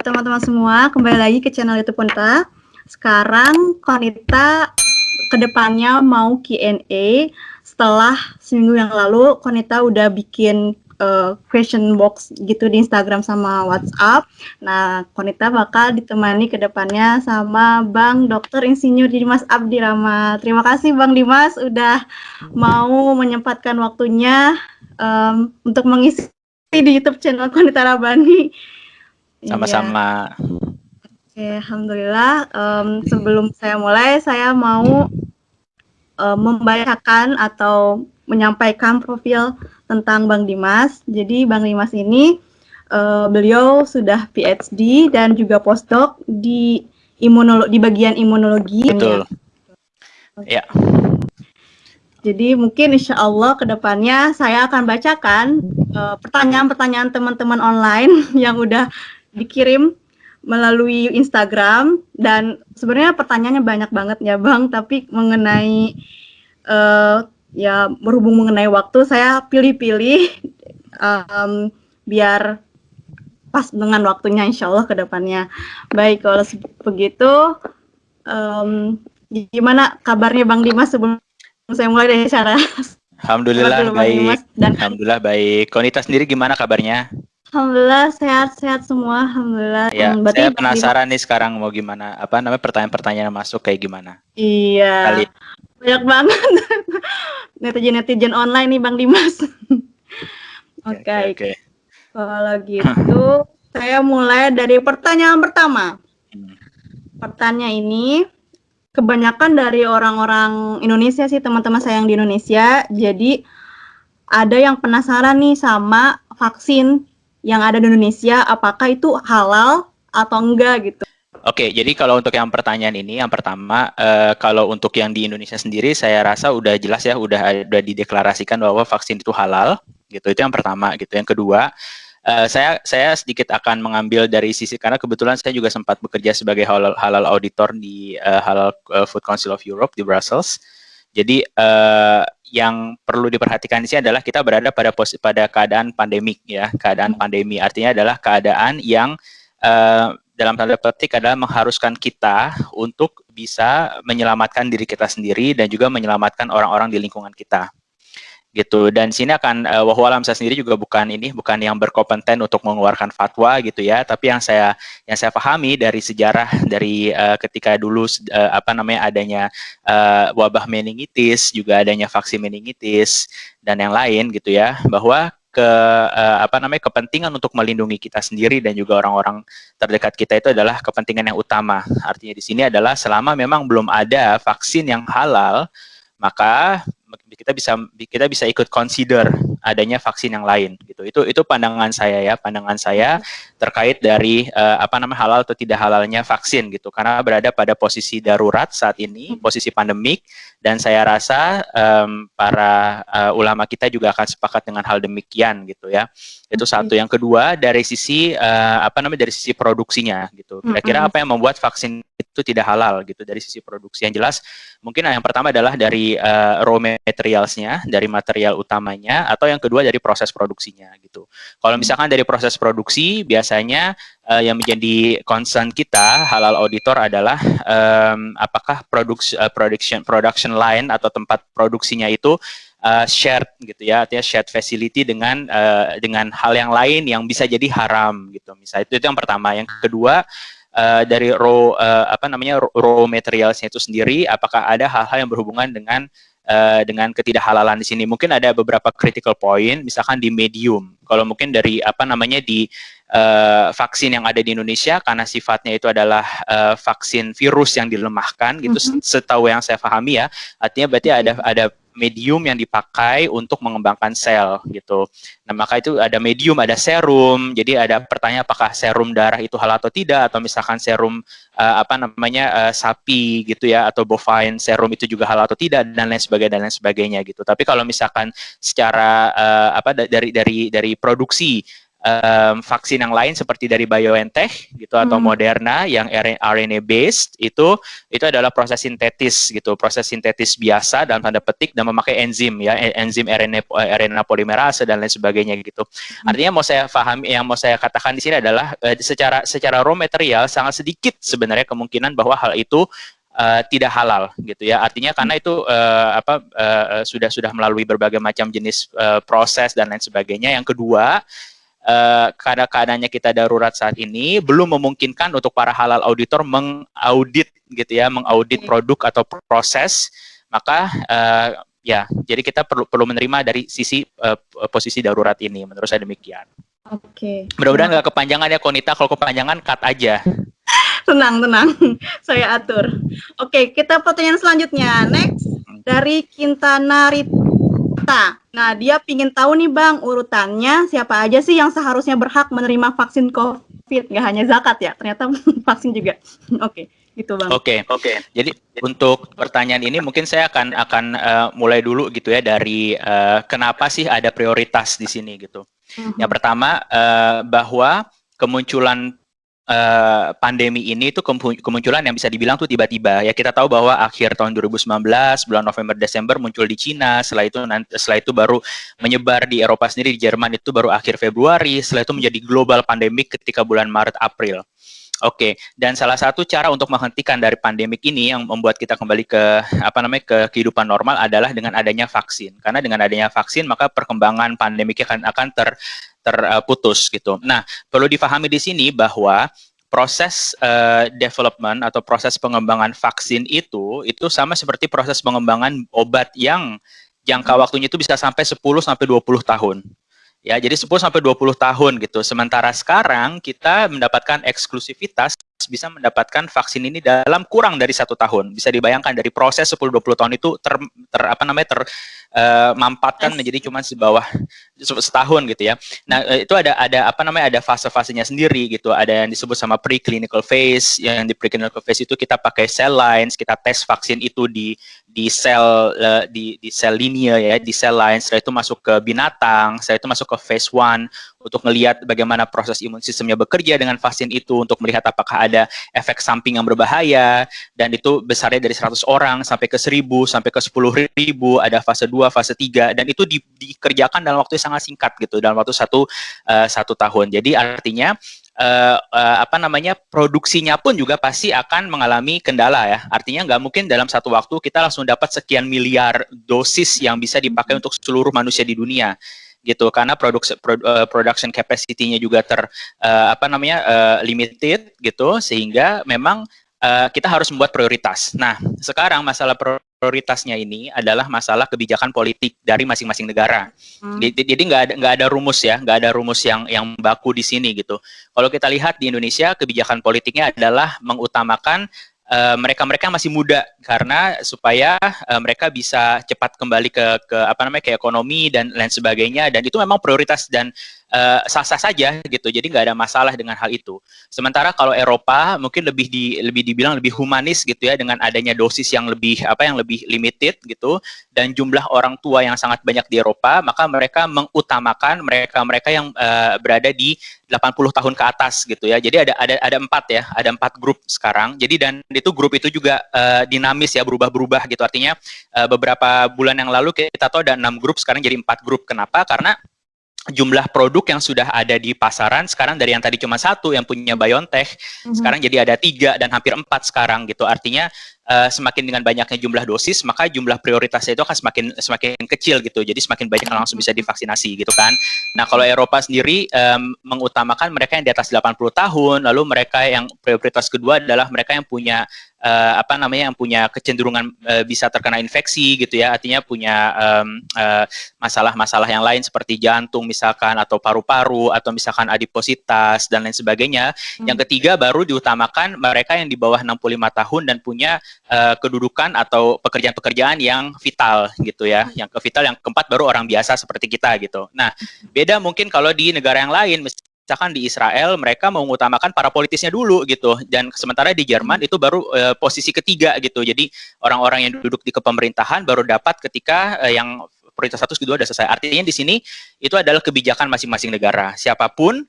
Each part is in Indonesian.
Teman-teman semua, kembali lagi ke channel YouTube Konita. Sekarang Konita kedepannya mau Q&A. Setelah seminggu yang lalu, Konita udah bikin question box gitu di Instagram sama WhatsApp. Nah, Konita bakal ditemani kedepannya sama Bang Dr. Insinyur Dimas Abdi Rahmat. Terima kasih Bang Dimas udah mau menyempatkan waktunya untuk mengisi di YouTube channel Konita Rabani. Sama-sama. Oke, alhamdulillah. Sebelum saya mulai, saya mau membacakan atau menyampaikan profil tentang Bang Dimas. Jadi Bang Dimas ini beliau sudah PhD dan juga postdoc di bagian imunologi. Betul. Ya. Jadi mungkin insya Allah kedepannya saya akan bacakan pertanyaan-pertanyaan teman-teman online yang udah dikirim melalui Instagram, dan sebenarnya pertanyaannya banyak banget ya Bang, tapi mengenai ya berhubung mengenai waktu, saya pilih-pilih biar pas dengan waktunya insya Allah ke depannya. Baik, kalau begitu gimana kabarnya Bang Dimas sebelum saya mulai dari cara? Alhamdulillah baik. Alhamdulillah baik. Konita sendiri gimana kabarnya? Alhamdulillah sehat-sehat semua, alhamdulillah. Ya, saya penasaran nih sekarang mau gimana, pertanyaan-pertanyaan masuk kayak gimana? Iya, banyak banget netizen online nih Bang Dimas. Oke. Kalau gitu, saya mulai dari pertanyaan pertama. Pertanyaan ini kebanyakan dari orang-orang Indonesia sih, teman-teman saya yang di Indonesia. Jadi ada yang penasaran nih sama vaksin yang ada di Indonesia, apakah itu halal atau enggak gitu. Oke, jadi kalau untuk yang pertanyaan ini, yang pertama, kalau untuk yang di Indonesia sendiri, saya rasa udah jelas ya, udah dideklarasikan bahwa vaksin itu halal, gitu. Itu yang pertama, gitu. Yang kedua, saya sedikit akan mengambil dari sisi, karena kebetulan saya juga sempat bekerja sebagai halal auditor di Halal Food Council of Europe di Brussels. Jadi yang perlu diperhatikan di sini adalah kita berada pada keadaan pandemik ya, keadaan pandemi artinya adalah keadaan yang dalam tanda petik adalah mengharuskan kita untuk bisa menyelamatkan diri kita sendiri dan juga menyelamatkan orang-orang di lingkungan kita. Gitu. Dan sini akan wahualam saya sendiri juga bukan yang berkompeten untuk mengeluarkan fatwa gitu ya, tapi yang saya pahami dari sejarah dari ketika dulu adanya wabah meningitis, juga adanya vaksin meningitis dan yang lain gitu ya, bahwa kepentingan untuk melindungi kita sendiri dan juga orang-orang terdekat kita itu adalah kepentingan yang utama. Artinya di sini adalah selama memang belum ada vaksin yang halal, maka kita bisa ikut consider adanya vaksin yang lain gitu. Itu pandangan saya terkait dari halal atau tidak halalnya vaksin gitu, karena berada pada posisi darurat saat ini, posisi pandemik, dan saya rasa para ulama kita juga akan sepakat dengan hal demikian gitu ya. Itu satu. Yang kedua, dari sisi dari sisi produksinya gitu. Kira-kira apa yang membuat vaksin itu tidak halal gitu dari sisi produksi? Yang jelas mungkin yang pertama adalah dari raw materialsnya, dari material utamanya, atau yang kedua dari proses produksinya gitu. Kalau misalkan dari proses produksi, biasanya yang menjadi concern kita halal auditor adalah apakah production line atau tempat produksinya itu shared gitu ya, artinya shared facility dengan hal yang lain yang bisa jadi haram gitu. Misalnya itu yang pertama. Yang kedua, dari raw materialsnya itu sendiri, apakah ada hal-hal yang berhubungan dengan ketidakhalalan di sini. Mungkin ada beberapa critical point, misalkan di medium. Kalau mungkin dari di vaksin yang ada di Indonesia, karena sifatnya itu adalah vaksin virus yang dilemahkan gitu, setahu yang saya pahami ya, artinya berarti ada medium yang dipakai untuk mengembangkan sel gitu. Nah, maka itu ada medium, ada serum. Jadi ada pertanyaan apakah serum darah itu halal atau tidak, atau misalkan serum sapi gitu ya, atau bovine serum itu juga halal atau tidak, dan lain sebagainya gitu. Tapi kalau misalkan secara dari produksi vaksin yang lain seperti dari BioNTech gitu atau Moderna yang RNA based itu adalah proses sintetis gitu, proses sintetis biasa dalam tanda petik dan memakai enzim ya, enzim RNA polimerase dan lain sebagainya gitu. Artinya mau saya katakan di sini adalah secara raw material sangat sedikit sebenarnya kemungkinan bahwa hal itu tidak halal gitu ya, artinya karena itu sudah melalui berbagai macam jenis proses dan lain sebagainya. Yang kedua, keadaannya kita darurat saat ini belum memungkinkan untuk para halal auditor mengaudit gitu ya, mengaudit produk atau proses, maka ya jadi kita perlu menerima dari sisi posisi darurat ini, menurut saya demikian. Oke. Mudah-mudahan nggak kepanjangan ya Konita, kalau kepanjangan cut aja. Tenang, saya atur. Oke, kita pertanyaan selanjutnya. Next, dari Kintana Rita. Nah, dia pingin tahu nih Bang, urutannya siapa aja sih yang seharusnya berhak menerima vaksin COVID? Nggak hanya zakat ya, ternyata vaksin juga. Oke, gitu Bang. Oke. Jadi untuk pertanyaan ini mungkin saya akan mulai dulu gitu ya dari kenapa sih ada prioritas di sini gitu. Yang pertama bahwa kemunculan pandemi ini itu kemunculan yang bisa dibilang tuh tiba-tiba ya. Kita tahu bahwa akhir tahun 2019 bulan November Desember muncul di Cina, setelah itu baru menyebar di Eropa sendiri, di Jerman itu baru akhir Februari, setelah itu menjadi global pandemik ketika bulan Maret April. Oke, dan salah satu cara untuk menghentikan dari pandemik ini yang membuat kita kembali ke ke kehidupan normal adalah dengan adanya vaksin. Karena dengan adanya vaksin maka perkembangan pandemiknya akan terputus gitu. Nah, perlu difahami di sini bahwa proses development atau proses pengembangan vaksin itu sama seperti proses pengembangan obat yang jangka waktunya itu bisa sampai 10 sampai 20 tahun. Ya, jadi 10 sampai 20 tahun gitu. Sementara sekarang kita mendapatkan eksklusivitas bisa mendapatkan vaksin ini dalam kurang dari 1 tahun. Bisa dibayangkan dari proses 10-20 tahun itu mampatkan menjadi cuma setahun gitu ya. Nah, itu ada fase-fasenya sendiri gitu. Ada yang disebut sama preclinical phase. Yang di preclinical phase itu kita pakai cell lines, kita tes vaksin itu di sel linia ya, di cell lines. Setelah itu masuk ke binatang, setelah itu masuk ke phase 1 untuk melihat bagaimana proses imun sistemnya bekerja dengan vaksin itu, untuk melihat apakah ada efek samping yang berbahaya, dan itu besarnya dari 100 orang sampai ke 1000 sampai ke 10.000, ada fase 2, fase 3, dan itu dikerjakan dalam waktu yang sangat singkat gitu, dalam waktu satu tahun. Jadi artinya produksinya pun juga pasti akan mengalami kendala ya. Artinya nggak mungkin dalam satu waktu kita langsung dapat sekian miliar dosis yang bisa dipakai untuk seluruh manusia di dunia gitu, karena production capacity-nya juga limited gitu, sehingga memang kita harus membuat prioritas. Nah, sekarang masalah prioritasnya ini adalah masalah kebijakan politik dari masing-masing negara. Jadi nggak ada rumus ya, nggak ada rumus yang baku di sini gitu. Kalau kita lihat di Indonesia, kebijakan politiknya adalah mengutamakan mereka-mereka masih muda, karena supaya mereka bisa cepat kembali ke ekonomi dan lain sebagainya, dan itu memang prioritas dan sah-sah saja gitu. Jadi nggak ada masalah dengan hal itu. Sementara kalau Eropa mungkin lebih dibilang lebih humanis gitu ya, dengan adanya dosis yang lebih limited gitu, dan jumlah orang tua yang sangat banyak di Eropa, maka mereka mengutamakan mereka yang berada di 80 tahun ke atas gitu ya. Jadi ada 4 grup sekarang. Jadi dan itu grup itu juga dinamis ya, berubah-berubah gitu. Artinya beberapa bulan yang lalu kita tahu ada 6 grup, sekarang jadi 4 grup. Kenapa? Karena jumlah produk yang sudah ada di pasaran sekarang dari yang tadi cuma 1 yang punya BioNTech, sekarang jadi ada 3 dan hampir 4 sekarang gitu. Artinya semakin dengan banyaknya jumlah dosis, maka jumlah prioritasnya itu akan semakin kecil gitu. Jadi semakin banyak yang langsung bisa divaksinasi gitu kan. Nah, kalau Eropa sendiri mengutamakan mereka yang di atas 80 tahun, lalu mereka yang prioritas kedua adalah mereka yang punya yang punya kecenderungan bisa terkena infeksi gitu ya, artinya punya masalah-masalah yang lain seperti jantung misalkan, atau paru-paru, atau misalkan adipositas dan lain sebagainya. Yang ketiga baru diutamakan mereka yang di bawah 65 tahun dan punya kedudukan atau pekerjaan-pekerjaan yang vital gitu ya. Yang vital, yang keempat baru orang biasa seperti kita gitu. Nah, beda mungkin kalau di negara yang lain, misalkan di Israel mereka mengutamakan para politisnya dulu gitu, dan sementara di Jerman itu baru posisi ketiga gitu. Jadi orang-orang yang duduk di kepemerintahan baru dapat ketika yang prioritas satu kedua sudah selesai. Artinya di sini itu adalah kebijakan masing-masing negara. Siapapun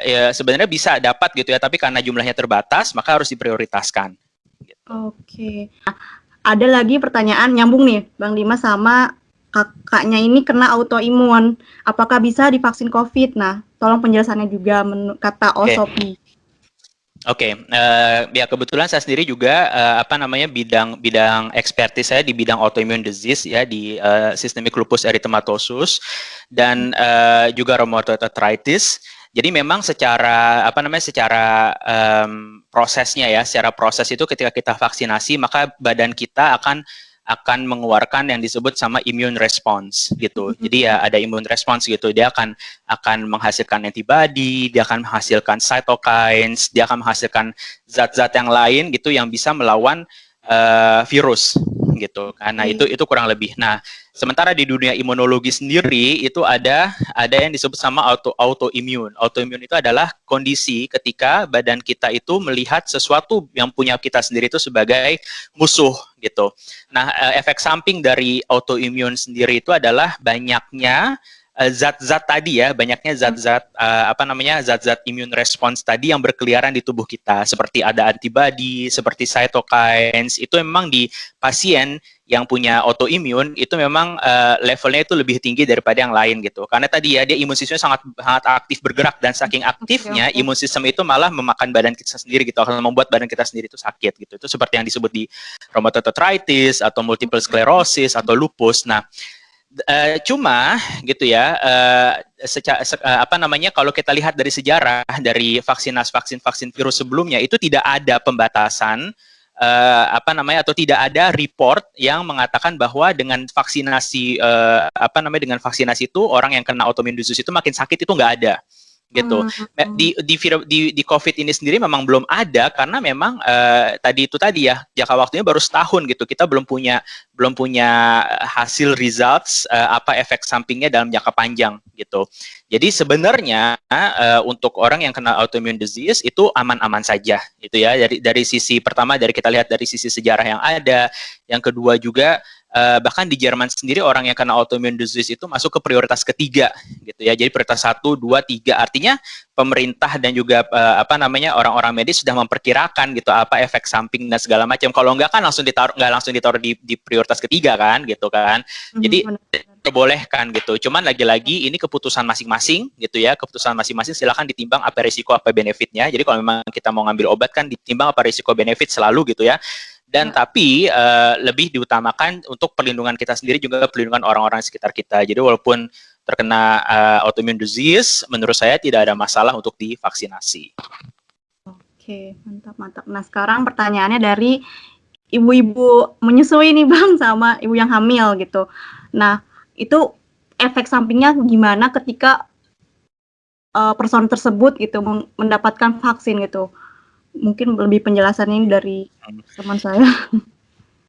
ya sebenarnya bisa dapat gitu ya, tapi karena jumlahnya terbatas maka harus diprioritaskan. Gitu. Oke. Nah, ada lagi pertanyaan nyambung nih Bang Dimas sama kakaknya ini kena autoimun. Apakah bisa divaksin COVID? Nah, tolong penjelasannya juga kata Osopi. Oke, ya kebetulan saya sendiri juga bidang ekspertis saya di bidang autoimmune disease ya, di systemic lupus erythematosus dan juga rheumatoid arthritis. Jadi memang secara prosesnya ya, secara proses itu ketika kita vaksinasi maka badan kita akan mengeluarkan yang disebut sama immune response gitu. Jadi ya ada immune response gitu. Dia akan menghasilkan antibody, dia akan menghasilkan cytokines, dia akan menghasilkan zat-zat yang lain gitu yang bisa melawan virus gitu. Karena itu kurang lebih. Nah, sementara di dunia imunologi sendiri itu ada yang disebut sama autoimmune. Autoimmune itu adalah kondisi ketika badan kita itu melihat sesuatu yang punya kita sendiri itu sebagai musuh gitu. Nah, efek samping dari autoimmune sendiri itu adalah banyaknya zat-zat tadi ya, banyaknya zat-zat zat-zat immune response tadi yang berkeliaran di tubuh kita, seperti ada antibody, seperti cytokines. Itu memang di pasien yang punya autoimmune itu memang levelnya itu lebih tinggi daripada yang lain gitu. Karena tadi ya dia imun sistemnya sangat aktif bergerak, dan saking aktifnya imun sistem itu malah memakan badan kita sendiri gitu, akan membuat badan kita sendiri itu sakit gitu. Itu seperti yang disebut di rheumatoid arthritis atau multiple sclerosis atau lupus. Nah, cuma gitu ya, kalau kita lihat dari sejarah dari vaksin virus sebelumnya itu tidak ada pembatasan atau tidak ada report yang mengatakan bahwa dengan vaksinasi dengan vaksinasi itu orang yang kena autoimmune disease itu makin sakit, itu nggak ada gitu. Di COVID ini sendiri memang belum ada karena memang tadi ya jangka waktunya baru setahun gitu. Kita belum punya hasil results apa efek sampingnya dalam jangka panjang gitu. Jadi sebenarnya untuk orang yang kena autoimmune disease itu aman-aman saja gitu ya. Dari sisi pertama, dari kita lihat dari sisi sejarah yang ada, yang kedua juga bahkan di Jerman sendiri orang yang kena autoimmune disease itu masuk ke prioritas ketiga gitu ya. Jadi prioritas 1, 2, 3, artinya pemerintah dan juga orang-orang medis sudah memperkirakan gitu apa efek samping dan segala macam. Kalau nggak langsung ditaruh di prioritas ketiga kan gitu kan. Jadi diperbolehkan gitu. Cuman lagi-lagi ini keputusan masing-masing gitu ya. Keputusan masing-masing, silakan ditimbang apa risiko apa benefitnya. Jadi kalau memang kita mau ngambil obat kan ditimbang apa risiko benefit selalu gitu ya. Dan tapi lebih diutamakan untuk perlindungan kita sendiri, juga perlindungan orang-orang sekitar kita. Jadi walaupun terkena autoimmune disease, menurut saya tidak ada masalah untuk divaksinasi. Oke, mantap. Nah, sekarang pertanyaannya dari ibu-ibu menyusui nih Bang, sama ibu yang hamil gitu. Nah, itu efek sampingnya gimana ketika person tersebut gitu mendapatkan vaksin gitu? Mungkin lebih penjelasan ini dari teman saya.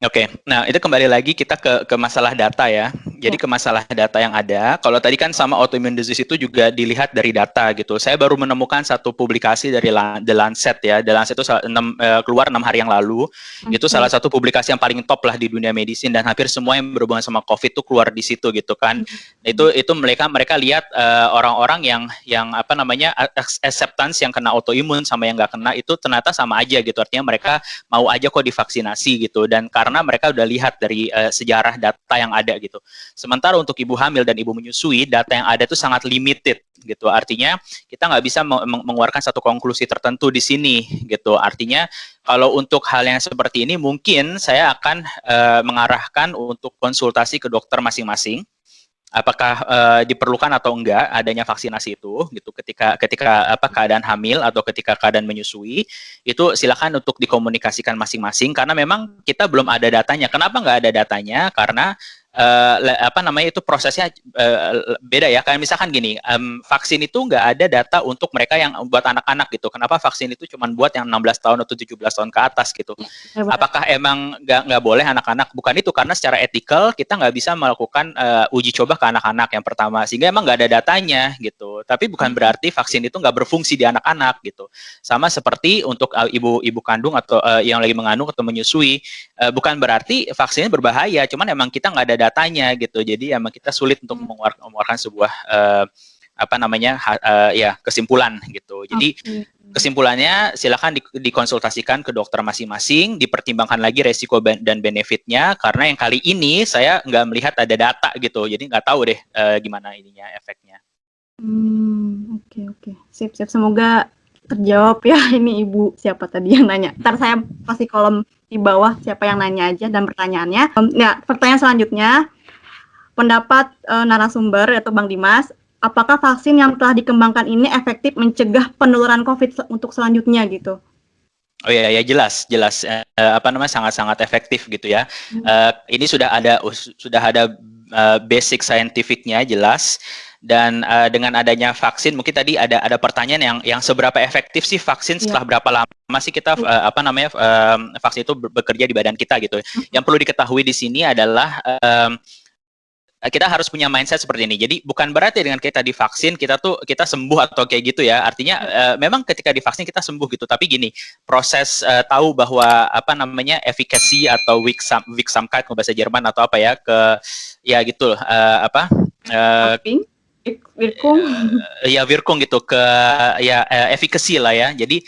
Oke, nah itu kembali lagi kita ke masalah data ya. Jadi ke masalah data yang ada. Kalau tadi kan sama autoimmune disease itu juga dilihat dari data gitu. Saya baru menemukan satu publikasi dari The Lancet ya. The Lancet itu keluar 6 hari yang lalu. Itu salah satu publikasi yang paling top lah di dunia medicine, dan hampir semua yang berhubungan sama COVID itu keluar di situ gitu kan. Itu mereka lihat orang-orang yang acceptance yang kena autoimun sama yang nggak kena itu ternyata sama aja gitu. Artinya mereka mau aja kok divaksinasi gitu, dan karena mereka udah lihat dari sejarah data yang ada gitu. Sementara untuk ibu hamil dan ibu menyusui, data yang ada itu sangat limited gitu. Artinya kita nggak bisa mengeluarkan satu konklusi tertentu di sini gitu. Artinya kalau untuk hal yang seperti ini mungkin saya akan mengarahkan untuk konsultasi ke dokter masing-masing. Apakah diperlukan atau enggak adanya vaksinasi itu gitu ketika keadaan hamil atau ketika keadaan menyusui, itu silakan untuk dikomunikasikan masing-masing, karena memang kita belum ada datanya. Kenapa nggak ada datanya? Karena apa namanya itu prosesnya beda ya. Kayak misalkan gini, vaksin itu nggak ada data untuk mereka yang buat anak-anak gitu. Kenapa vaksin itu cuma buat yang 16 tahun atau 17 tahun ke atas gitu? Apakah emang nggak boleh anak-anak? Bukan itu, karena secara etikal kita nggak bisa melakukan uji coba ke anak-anak yang pertama, sehingga emang nggak ada datanya gitu. Tapi bukan berarti vaksin itu nggak berfungsi di anak-anak gitu. Sama seperti untuk ibu kandung atau yang lagi mengandung atau menyusui, bukan berarti vaksinnya berbahaya, cuman emang kita nggak ada datanya gitu. Jadi emang kita sulit untuk mengeluarkan sebuah apa namanya ya kesimpulan gitu. Jadi kesimpulannya silakan dikonsultasikan ke dokter masing-masing, dipertimbangkan lagi resiko dan benefitnya, karena yang kali ini saya nggak melihat ada data gitu, jadi nggak tahu deh gimana ininya efeknya. Oke. Sip. Semoga terjawab ya ini Ibu siapa tadi yang nanya. Ntar saya kasih kolom di bawah siapa yang nanya aja dan pertanyaannya. Ya, pertanyaan selanjutnya, pendapat narasumber yaitu Bang Dimas, apakah vaksin yang telah dikembangkan ini efektif mencegah penularan COVID untuk selanjutnya gitu? Oh ya jelas apa namanya sangat efektif gitu ya. Ini sudah ada basic scientificnya jelas. Dan dengan adanya vaksin, mungkin tadi ada pertanyaan yang seberapa efektif sih vaksin setelah berapa lama sih kita apa namanya vaksin itu bekerja di badan kita gitu. Yang perlu diketahui di sini adalah kita harus punya mindset seperti ini. Jadi bukan berarti dengan kita divaksin kita sembuh atau kayak gitu ya. Artinya memang ketika divaksin kita sembuh gitu. Tapi gini, proses tahu bahwa apa namanya efficacy atau Wirksamkeit ke bahasa Jerman atau apa ya ya gitu apa Wirkung. Ya Wirkung gitu ke ya efficacy lah ya. Jadi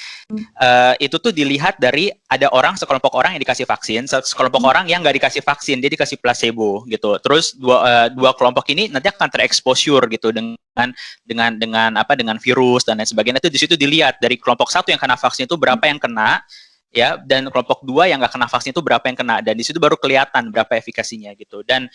itu tuh dilihat dari ada sekelompok orang yang dikasih vaksin, sekelompok orang yang nggak dikasih vaksin, dia dikasih placebo gitu. Terus dua kelompok ini nanti akan tereksposur gitu dengan virus dan lain sebagainya. Itu di situ dilihat dari kelompok satu yang kena vaksin itu berapa yang kena ya, dan kelompok 2 yang nggak kena vaksin itu berapa yang kena, dan di situ baru kelihatan berapa efikasinya gitu. Dan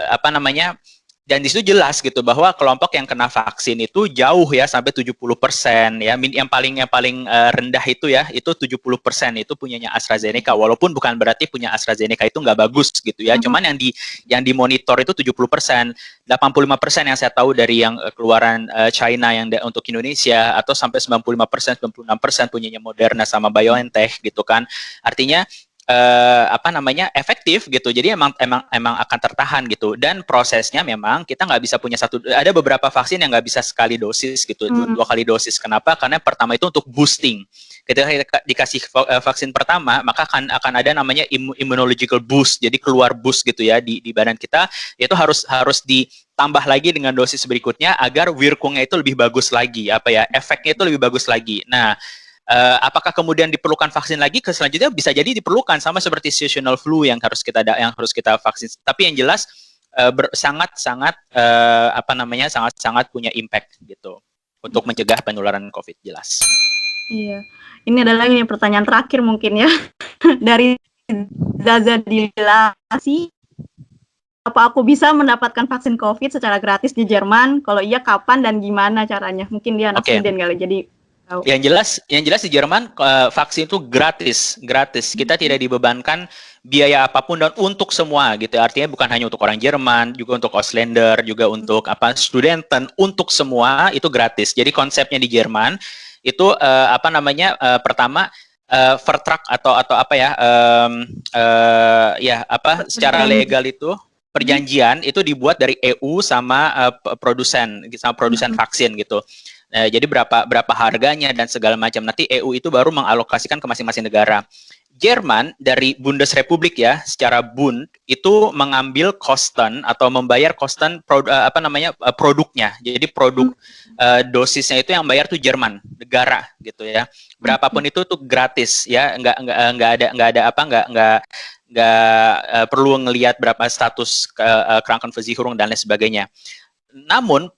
apa namanya dan di situ jelas gitu bahwa kelompok yang kena vaksin itu jauh ya sampai 70% ya. Yang paling rendah itu ya itu 70% itu punyanya AstraZeneca, walaupun bukan berarti punya AstraZeneca itu nggak bagus gitu ya. Cuman yang dimonitor itu 70%. 85% yang saya tahu dari yang keluaran China yang untuk Indonesia, atau sampai 95%, 96% punyanya Moderna sama BioNTech gitu kan. Artinya apa namanya efektif gitu, jadi emang akan tertahan gitu. Dan prosesnya memang kita nggak bisa punya ada beberapa vaksin yang nggak bisa sekali dosis gitu, dua kali dosis. Kenapa? Karena pertama itu untuk boosting. Ketika dikasih vaksin pertama, maka akan ada namanya immunological boost, jadi keluar boost gitu ya di badan kita, itu harus ditambah lagi dengan dosis berikutnya agar wirkungnya itu lebih bagus lagi, efeknya itu lebih bagus lagi. Nah, apakah kemudian diperlukan vaksin lagi ke selanjutnya? Bisa jadi diperlukan, sama seperti seasonal flu yang harus kita vaksin. Tapi yang jelas sangat punya impact gitu untuk mencegah penularan COVID, jelas. Iya, ini adalah pertanyaan terakhir mungkin ya dari Zaza Dilasi. Apa aku bisa mendapatkan vaksin COVID secara gratis di Jerman? Kalau iya, kapan dan gimana caranya? Mungkin dia anak Sweden kali, jadi Yang jelas di Jerman vaksin itu gratis. Kita tidak dibebankan biaya apapun dan untuk semua gitu. Artinya bukan hanya untuk orang Jerman, juga untuk Ausländer, juga untuk studenten, untuk semua itu gratis. Jadi konsepnya di Jerman itu pertama vertrag atau secara legal itu perjanjian itu dibuat dari EU sama produsen vaksin gitu. Jadi berapa harganya dan segala macam. Nanti EU itu baru mengalokasikan ke masing-masing negara. Jerman dari Bundesrepublik ya, secara Bund itu mengambil kosten atau membayar kosten produknya. Jadi produk dosisnya itu yang bayar tuh Jerman, negara gitu ya. Berapapun itu tuh gratis ya, nggak perlu ngelihat berapa status Krankenversicherung dan lain sebagainya. Namun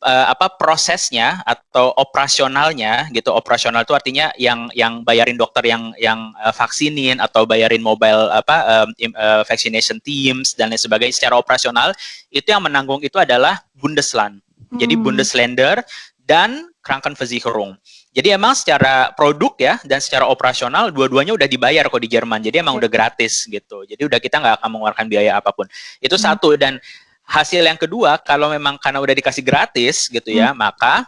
prosesnya atau operasionalnya gitu, operasional itu artinya yang bayarin dokter yang vaksinin atau bayarin mobile vaccination teams dan lain sebagainya, secara operasional itu yang menanggung itu adalah Bundesland. Jadi Bundesländer dan Krankenversicherung. Jadi emang secara produk ya dan secara operasional dua-duanya udah dibayar kok di Jerman. Jadi emang udah gratis gitu. Jadi udah kita nggak akan mengeluarkan biaya apapun. Itu satu. Dan hasil yang kedua, kalau memang karena udah dikasih gratis gitu ya, maka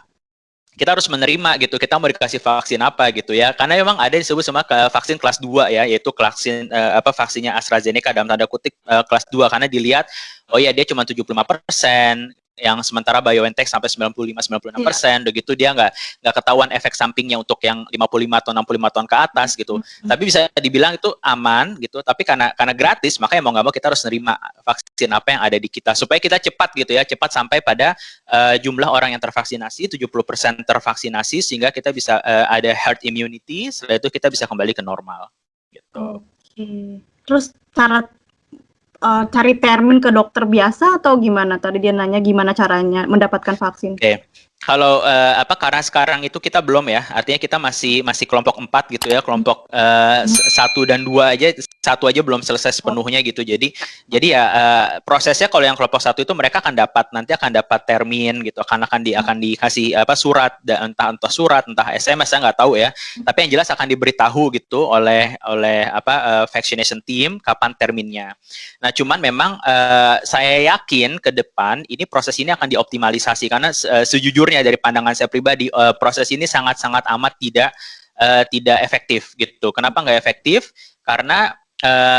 kita harus menerima gitu, kita mau dikasih vaksin apa gitu ya, karena memang ada disebut sama vaksin kelas 2 ya, yaitu vaksin vaksinnya AstraZeneca dalam tanda kutip kelas 2 karena dilihat oh ya dia cuma 75%, yang sementara BioNTech sampai 95-96%, begitu dia nggak ketahuan efek sampingnya untuk yang 55 atau 65 tahun ke atas gitu. Tapi bisa dibilang itu aman gitu, tapi karena gratis, makanya mau nggak mau kita harus nerima vaksin apa yang ada di kita supaya kita cepat gitu ya, cepat sampai pada jumlah orang yang tervaksinasi 70% tervaksinasi sehingga kita bisa ada herd immunity, setelah itu kita bisa kembali ke normal gitu. Oke. Terus cara cari termin ke dokter biasa atau gimana? Tadi dia nanya gimana caranya mendapatkan vaksin. Oke. Kalau karena sekarang itu kita belum ya, artinya kita masih kelompok 4 gitu ya, kelompok 1 dan 2 aja, 1 aja belum selesai sepenuhnya gitu. Jadi ya prosesnya kalau yang kelompok 1 itu mereka nanti akan dapat termin gitu, akan dikasih surat, entah surat, entah SMS, saya nggak tahu ya. Tapi yang jelas akan diberitahu gitu oleh vaccination team kapan terminnya. Nah, cuman memang saya yakin ke depan ini proses ini akan dioptimalisasi karena sejujurnya dari pandangan saya pribadi proses ini sangat-sangat amat tidak efektif gitu. Kenapa nggak efektif? Karena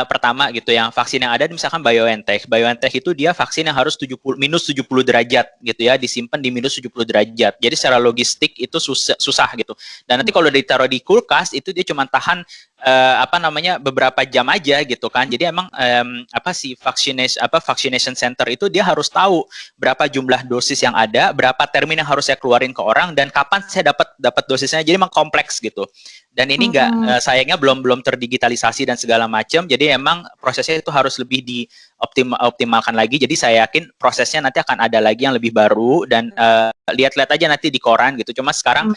pertama gitu yang vaksin yang ada misalkan BioNTech itu dia vaksin yang harus minus 70 derajat gitu ya, disimpan di minus 70 derajat. Jadi secara logistik itu susah gitu. Dan nanti kalau ditaruh di kulkas itu dia cuma tahan beberapa jam aja gitu kan. Jadi emang vaccination center itu dia harus tahu berapa jumlah dosis yang ada, berapa termin yang harus saya keluarin ke orang dan kapan saya dapat dosisnya. Jadi emang kompleks gitu. Dan ini sayangnya belum terdigitalisasi dan segala macam. Jadi emang prosesnya itu harus lebih dioptimalkan lagi. Jadi saya yakin prosesnya nanti akan ada lagi yang lebih baru dan lihat-lihat aja nanti di koran gitu. Cuma sekarang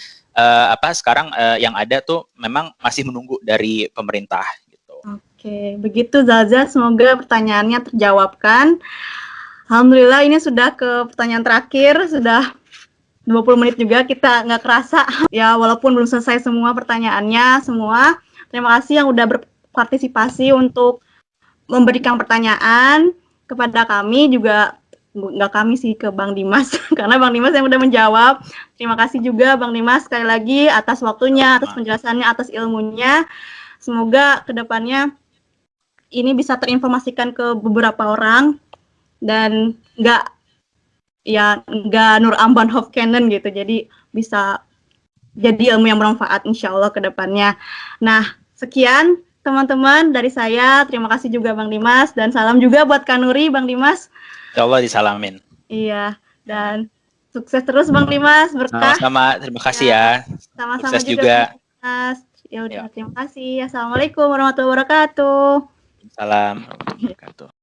yang ada tuh memang masih menunggu dari pemerintah gitu. Oke, begitu Zaza. Semoga pertanyaannya terjawabkan. Alhamdulillah ini sudah ke pertanyaan terakhir, sudah 20 menit juga kita nggak kerasa. Ya, walaupun belum selesai semua pertanyaannya semua. Terima kasih yang udah berpartisipasi untuk memberikan pertanyaan kepada kami juga. Nggak kami sih, ke Bang Dimas karena Bang Dimas yang udah menjawab. Terima kasih juga Bang Dimas sekali lagi atas waktunya, atas penjelasannya, atas ilmunya. Semoga kedepannya ini bisa terinformasikan ke beberapa orang dan nggak Nur Amban Hofkennen gitu, jadi bisa jadi ilmu yang bermanfaat insya Allah ke depannya. Nah, sekian teman-teman dari saya, terima kasih juga Bang Dimas, dan salam juga buat Kak Nuri, Bang Dimas. Insya Allah disalamin. Iya, dan sukses terus Bang Dimas, berkah. Sama-sama, terima kasih ya. Sama-sama sukses juga. Mas. Ya udah, terima kasih. Assalamualaikum warahmatullahi wabarakatuh. Salam warahmatullahi wabarakatuh.